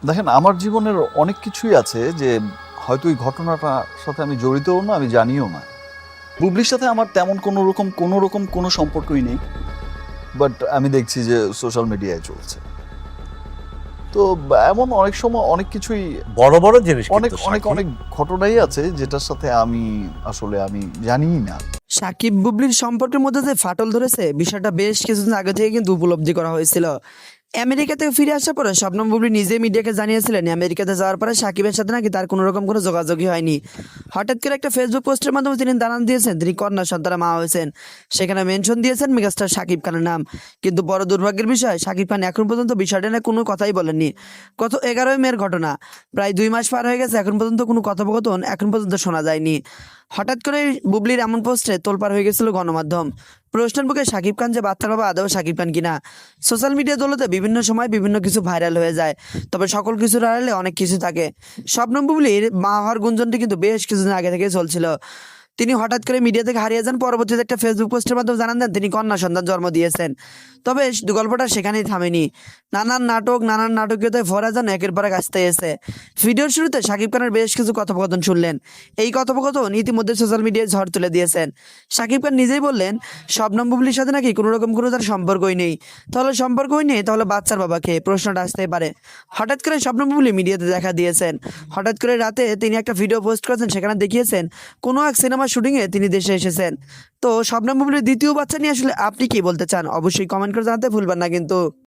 দেখেন, আমার জীবনের অনেক কিছুই আছে যে হয়তো এই ঘটনাটার সাথে আমি জড়িতও না, আমি জানিও না। বুবলির সাথে আমার তেমন কোনো রকম কোনো সম্পর্কই নেই। বাট আমি দেখছি যে সোশ্যাল মিডিয়ায় চলছে। তো এমন অনেক সময় অনেক কিছুই, বড় বড় জিনিস অনেক কিন্তু অনেক সাকিব। অনেক ঘটনাই আছে যেটার সাথে আমি জানিই না। সাকিব বুবলির সম্পর্কের মধ্যে যে ফাটল ধরেছে বিষয়টা বেশ কিছুদিন আগে থেকে কিন্তু উপলব্ধি করা হয়েছিল। আমেরিকা থেকে ফিরে আসার পরে শবনম বুবলি নিজে মিডিয়াকে জানিয়েছিলেন আমেরিকাতে যাওয়ার পরে সাকিবের সাথে নাকি তার কোনো রকম কোনো যোগাযোগই হয়নি। হঠাৎ করে একটা ফেসবুক পোস্টের মাধ্যমে তিনি জানান দিয়েছেন তিনি কন্যা সন্তানের মা হয়েছেন। সেখানে মেনশন দিয়েছেন মেগাস্টার সাকিব খানের নাম। কিন্তু বড় দুর্ভাগ্যের বিষয়, সাকিব খান এখন পর্যন্ত বিষয়টা নিয়ে কোনো কথাই বলেননি। গত 11 মের ঘটনা, প্রায় 2 মাস পার হয়ে গেছে, এখন পর্যন্ত কোনো কথোপকথন এখন পর্যন্ত শোনা যায়নি। হঠাৎ করে বুবলির এমন পোস্টে তোলপাড় হয়ে গেছিল গণমাধ্যম। প্রশ্নের মুখে সাকিব খান যে বাচ্চার বাবা আদৌ সাকিব খান কিনা। সোশ্যাল মিডিয়া দৌলতে বিভিন্ন সময় বিভিন্ন কিছু ভাইরাল হয়ে যায়, তবে সকল কিছুর আড়ালে অনেক কিছু থাকে। শবনম বুবলির মা হওয়ার গুঞ্জনটি কিন্তু বেশ কিছুদিন আগে থেকে চলছিল। তিনি হঠাৎ করে মিডিয়া থেকে হারিয়ে যান, পরবর্তীতে একটা ফেসবুক পোস্টের মাধ্যমে জানান দেন তিনি কন্যা সন্তান জন্ম দিয়েছেন। তবে গল্পটা সেখানেই থামেনি। নানান নাটকীয়তায় ভরা যান একের পর এক আসতে এসে। ভিডিওর শুরুতে সাকিব খানের বেশ কিছু কথোপকথন শুনলেন। এই কথোপকথন ইতিমধ্যে সোশ্যাল মিডিয়ায় ঝড় তুলে দিয়েছেন। সাকিব খান নিজেই বললেন শবনম বুবলির সাথে নাকি কোনো রকম কোনো তার সম্পর্কই নেই। তাহলে বাচ্চার বাবাকে প্রশ্নটা আসতেই পারে। হঠাৎ করে শবনম বুবলি মিডিয়াতে দেখা দিয়েছেন। হঠাৎ করে রাতে তিনি একটা ভিডিও পোস্ট করেছেন, সেখানে দেখিয়েছেন কোনো এক সিনেমার শুটিংয়ে তিনি দেশে এসেছেন। তো শবনম বুবলির দ্বিতীয় বাচ্চা নিয়ে আসলে আপনি কি বলতে চান? অবশ্যই কমেন্ট করে জানাতে ভুলবেন না কিন্তু।